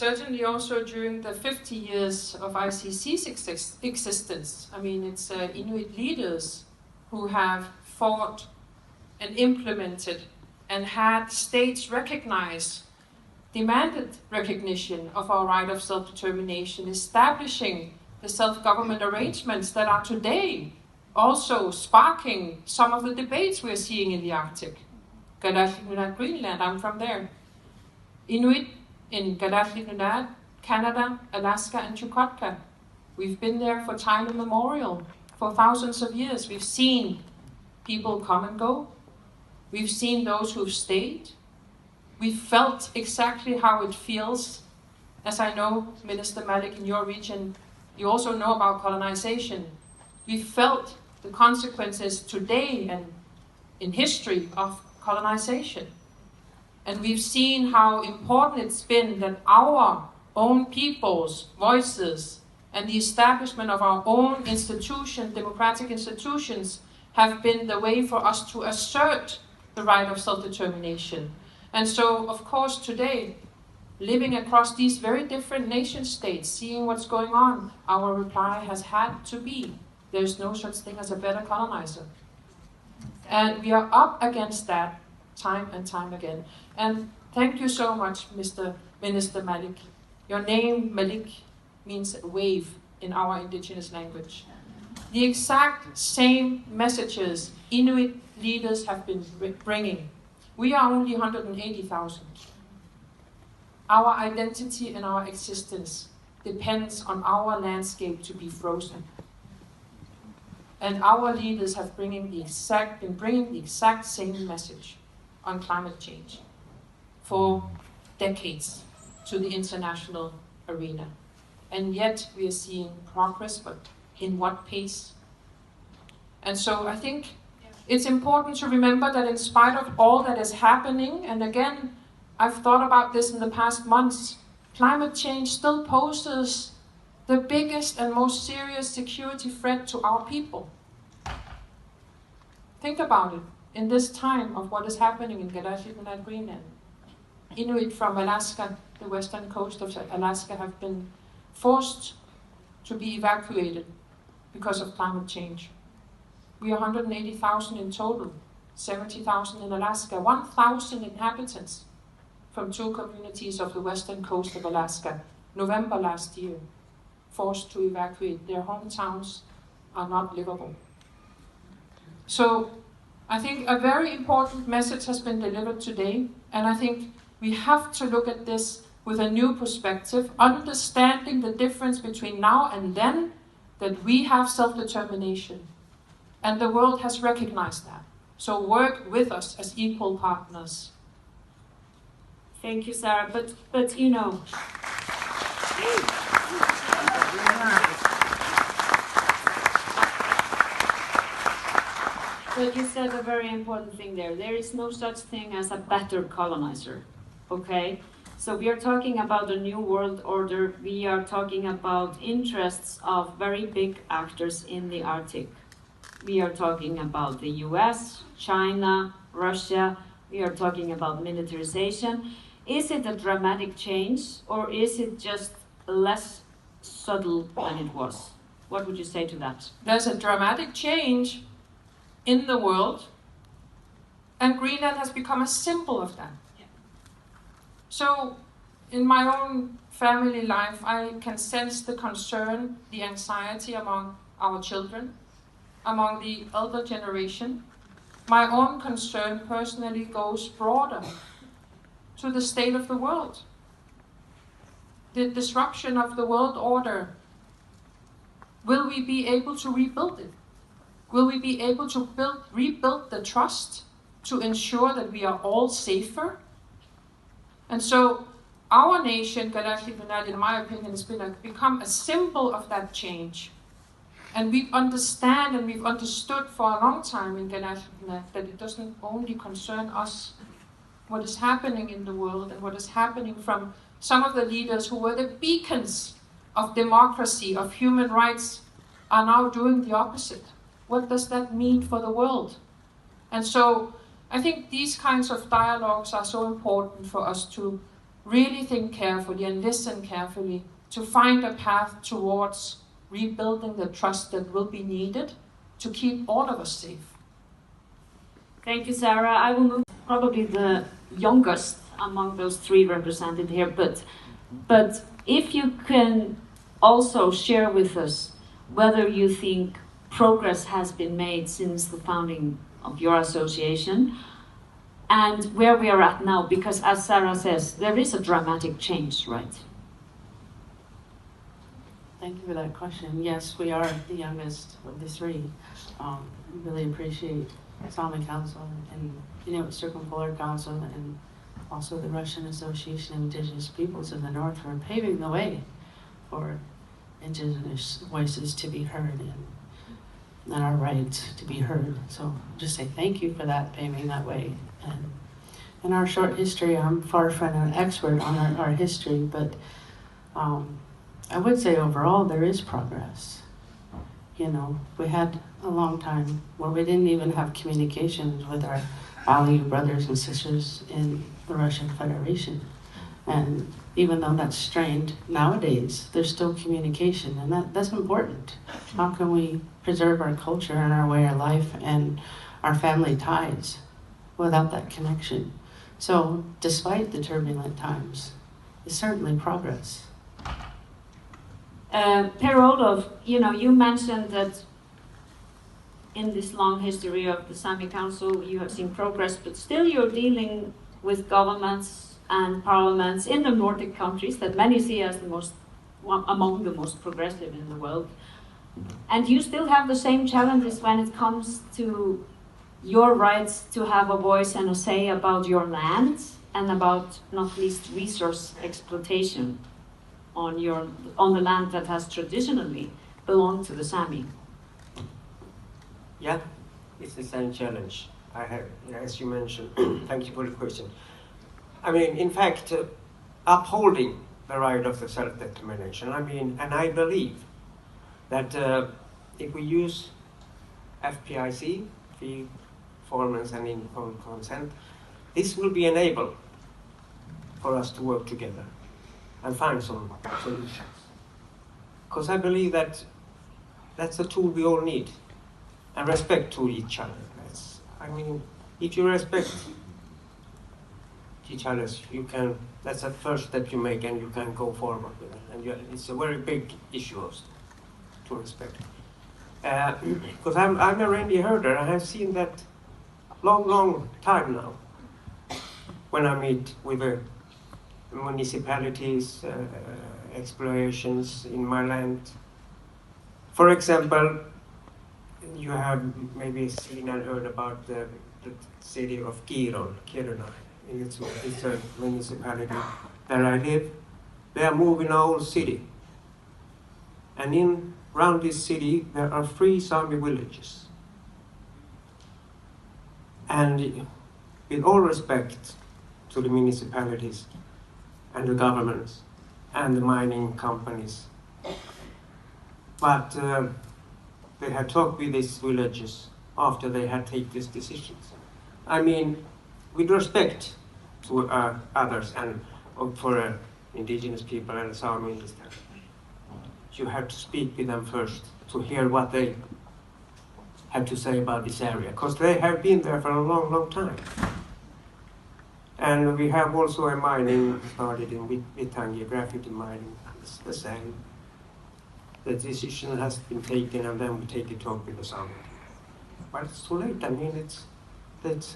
certainly also during the 50 years of ICC's existence. I mean, it's Inuit leaders who have fought and implemented and had states recognize, demanded recognition of our right of self-determination, establishing the self-government arrangements that are today also sparking some of the debates we're seeing in the Arctic. Inuit, Greenland, I'm from there. Inuit in Inuit, Canada, Alaska, and Chukotka. We've been there for time immemorial, for thousands of years. We've seen people come and go. We've seen those who've stayed. We've felt exactly how it feels. As I know, Minister Malik, in your region, you also know about colonization. We've felt the consequences today and in history of colonization. And we've seen how important it's been that our own people's voices and the establishment of our own institutions, democratic institutions, have been the way for us to assert the right of self-determination. And so, of course, today, living across these very different nation states, seeing what's going on, our reply has had to be, there's no such thing as a better colonizer. And we are up against that time and time again. And thank you so much, Mr. Minister Malik. Your name, Malik, means wave in our indigenous language. The exact same messages Inuit leaders have been bringing. We are only 180,000. Our identity and our existence depends on our landscape to be frozen. And our leaders have been bringing the exact same message on climate change for decades to the international arena. And yet we are seeing progress, but in what pace? And so I think it's important to remember that in spite of all that is happening, and again, I've thought about this in the past months, climate change still poses the biggest and most serious security threat to our people. Think about it. In this time of what is happening in Inuit, Greenland, Inuit from Alaska, the western coast of Alaska, have been forced to be evacuated because of climate change. We are 180,000 in total, 70,000 in Alaska, 1,000 inhabitants from 2 communities of the western coast of Alaska, November last year, forced to evacuate. Their hometowns are not livable. So I think a very important message has been delivered today, and I think we have to look at this with a new perspective, understanding the difference between now and then, that we have self-determination. And the world has recognized that. So work with us as equal partners. Thank you, Sara. But you know, but you said a very important thing there. There is no such thing as a better colonizer. Okay? So we are talking about a new world order. We are talking about interests of very big actors in the Arctic. We are talking about the US, China, Russia. We are talking about militarization. Is it a dramatic change, or is it just less subtle than it was? What would you say to that? There's a dramatic change in the world, and Greenland has become a symbol of that. Yeah. So, in my own family life, I can sense the concern, the anxiety among our children, among the elder generation. My own concern personally goes broader to the state of the world. The disruption of the world order. Will we be able to rebuild it? Will we be able to rebuild the trust to ensure that we are all safer? And so our nation, in my opinion, has become a symbol of that change. And we understand and we've understood for a long time in that it doesn't only concern us, what is happening in the world and what is happening from some of the leaders who were the beacons of democracy, of human rights, are now doing the opposite. What does that mean for the world? And so I think these kinds of dialogues are so important for us to really think carefully and listen carefully to find a path towards rebuilding the trust that will be needed to keep all of us safe. Thank you, Sara. I will move probably the youngest among those three represented here, but if you can also share with us whether you think progress has been made since the founding of your association and where we are at now, because as Sara says, there is a dramatic change, right? Thank you for that question. Yes, we are the youngest of the three. We really appreciate Sami Council and Inuit Circumpolar Council and also the Russian Association of Indigenous Peoples of the North for paving the way for Indigenous voices to be heard and our rights to be heard. So just say thank you for that, paving that way. And in our short history, I'm far from an expert on our history, but I would say overall there is progress. You know, we had a long time where we didn't even have communications with our Aleut brothers and sisters in the Russian Federation. And even though that's strained, nowadays there's still communication, and that's important. How can we preserve our culture and our way of life and our family ties without that connection? So despite the turbulent times, it's certainly progress. Per Olof, you mentioned that in this long history of the Sami Council, you have seen progress, but still you're dealing with governments and parliaments in the Nordic countries that many see as among the most progressive in the world. And you still have the same challenges when it comes to your rights to have a voice and a say about your land and about, not least, resource exploitation on the land that has traditionally belonged to the Sami. Yeah, it's the same challenge I have, as you mentioned. Thank you for the question. I mean, in fact, upholding the right of the self-determination, and I believe that if we use FPIC, free, performance and informed consent, this will be enabled for us to work together and find some solutions. Because I believe that that's a tool we all need, and respect to each other. If you respect each other, that's the first step you make, and you can go forward with it. And it's a very big issue to respect. Because I'm a reindeer herder, and I've seen that long time now. When I meet with the municipalities, explorations in my land. For example, you have maybe seen and heard about the city of Kiruna. It's a municipality where I live. They are moving a whole city. And around this city, there are 3 Sami villages. And with all respect to the municipalities and the governments and the mining companies, but they had talked with these villages after they had taken these decisions. With respect to others and for indigenous people and Sami, you have to speak with them first to hear what they have to say about this area, because they have been there for a long time. And we have also a mining started in Vittangi, graffiti mining. It's the same. The decision has been taken, and then we take it up with the Sami. But it's too late. It's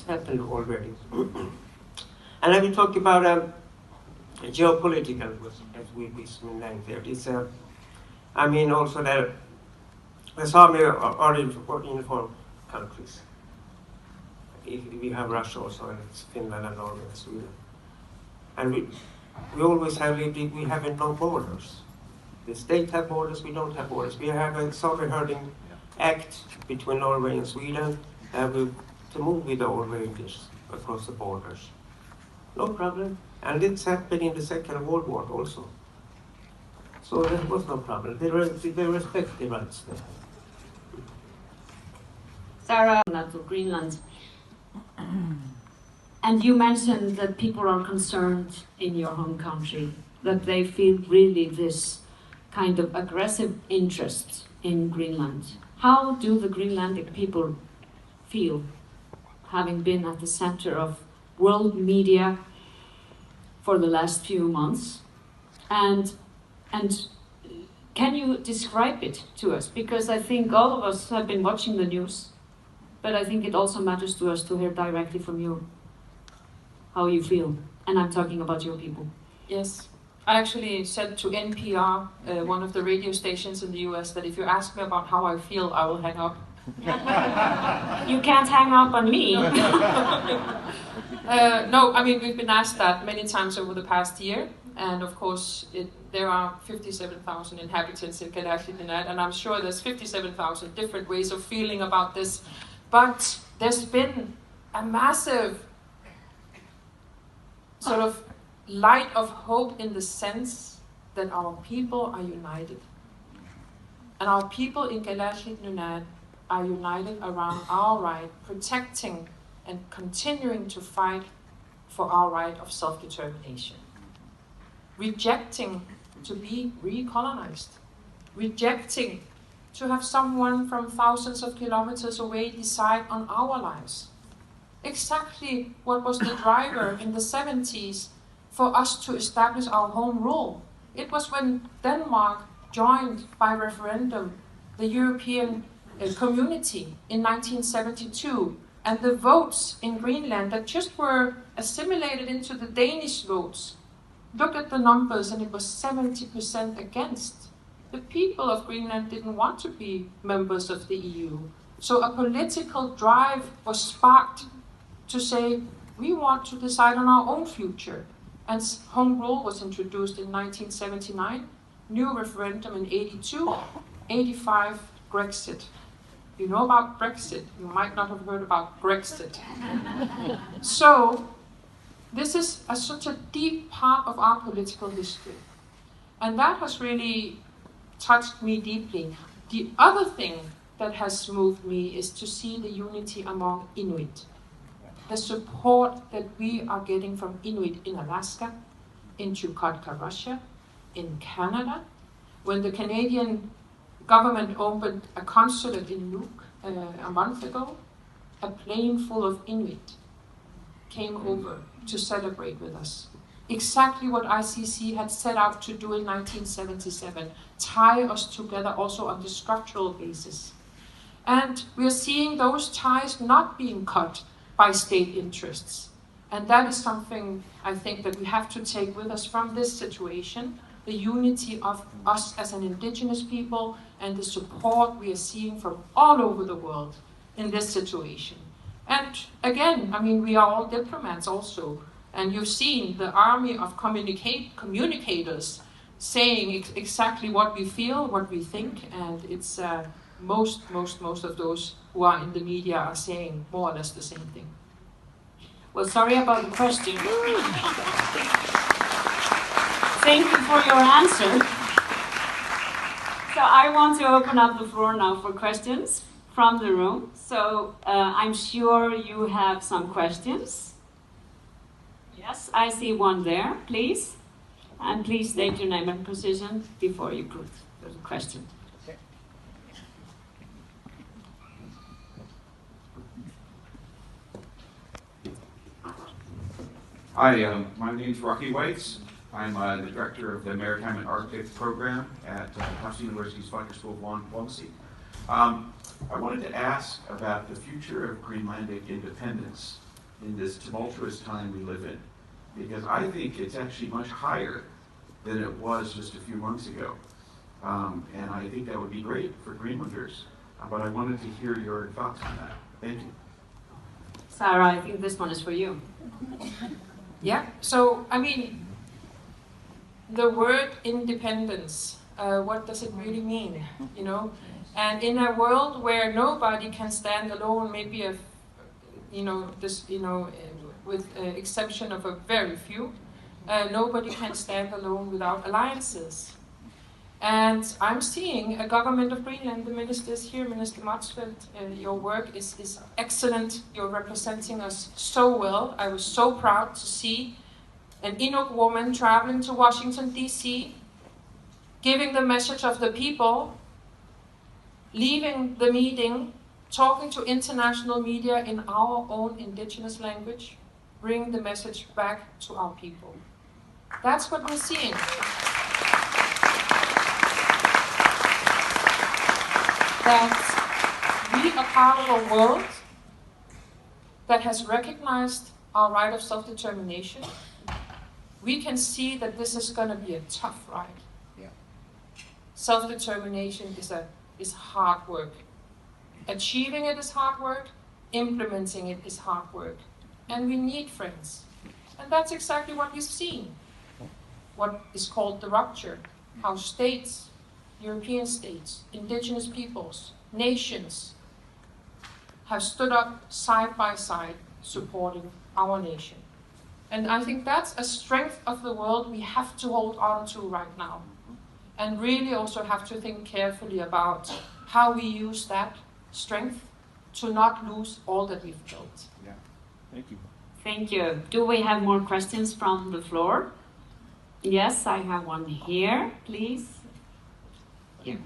happened already. And I will talk about geopolitical, as we named there. It's also the Sami are informed countries. We have Russia also, and it's Finland and Norway and Sweden. And we always have we have no borders. The state have borders, we don't have borders. We have a Sami herding act between Norway and Sweden to move with all rangers across the borders. No problem. And it's happened in the Second World War also. So there was no problem. They respect the rights there. Sara, to Greenland. And you mentioned that people are concerned in your home country, that they feel really this kind of aggressive interest in Greenland. How do the Greenlandic people feel, having been at the center of world media for the last few months? And can you describe it to us? Because I think all of us have been watching the news, but I think it also matters to us to hear directly from you how you feel. And I'm talking about your people. Yes. I actually said to NPR, one of the radio stations in the US, that if you ask me about how I feel, I will hang up. You can't hang up on me. No, I mean, we've been asked that many times over the past year. And of course, there are 57,000 inhabitants in Kalaallit, and I'm sure there's 57,000 different ways of feeling about this. But there's been a massive sort of light of hope in the sense that our people are united. And our people in Kalaallit are united around our right, protecting and continuing to fight for our right of self-determination. Rejecting to be recolonized. Rejecting to have someone from thousands of kilometers away decide on our lives. Exactly what was the driver in the 70s for us to establish our home rule. It was when Denmark joined by referendum the European community in 1972, and the votes in Greenland that just were assimilated into the Danish votes. Look at the numbers, and it was 70% against. The people of Greenland didn't want to be members of the EU. So a political drive was sparked to say, we want to decide on our own future. And home rule was introduced in 1979, new referendum in 82, 85, Brexit. You know about Brexit, you might not have heard about Brexit. So, this is such a deep part of our political history. And that has really touched me deeply. The other thing that has moved me is to see the unity among Inuit. The support that we are getting from Inuit in Alaska, in Chukotka, Russia, in Canada. When the Canadian government opened a consulate in Nuuk a month ago, a plane full of Inuit came over to celebrate with us. Exactly what ICC had set out to do in 1977, tie us together also on the structural basis. And we are seeing those ties not being cut by state interests. And that is something I think that we have to take with us from this situation, the unity of us as an indigenous people and the support we are seeing from all over the world in this situation. And again, I mean, we are all diplomats also. And you've seen the army of communicators saying exactly what we feel, what we think, and it's most of those who are in the media are saying more or less the same thing. Well, sorry about the question. Thank you for your answer. So I want to open up the floor now for questions from the room. So I'm sure you have some questions. Yes, I see one there, please. And please state your name and position before you put the question. Hi, my name is Rocky Weitz. I'm the director of the Maritime and Arctic program at Tufts University's Fletcher School of Law and Diplomacy. I wanted to ask about the future of Greenlandic independence in this tumultuous time we live in, because I think it's actually much higher than it was just a few months ago. And I think that would be great for Greenlanders. But I wanted to hear your thoughts on that. Thank you. Sara, I think this one is for you. Yeah, so, I mean, the word independence, what does it really mean, you know? And in a world where nobody can stand alone, maybe with exception of a very few, nobody can stand alone without alliances. And I'm seeing a government of Greenland, the ministers here, Minister Matsfeldt, your work is excellent. You're representing us so well. I was so proud to see an Inuit woman traveling to Washington, D.C., giving the message of the people, leaving the meeting, talking to international media in our own indigenous language, bring the message back to our people. That's what we're seeing. That we are part of a world that has recognized our right of self-determination. We can see that this is going to be a tough ride. Yeah. Self-determination is hard work. Achieving it is hard work. Implementing it is hard work. And we need friends. And that's exactly what we've seen. What is called the rupture. How states, European states, indigenous peoples, nations have stood up side by side supporting our nation. And I think that's a strength of the world we have to hold on to right now. And really also have to think carefully about how we use that strength to not lose all that we've built. Yeah. Thank you. Thank you. Do we have more questions from the floor? Yes, I have one here, please. Here.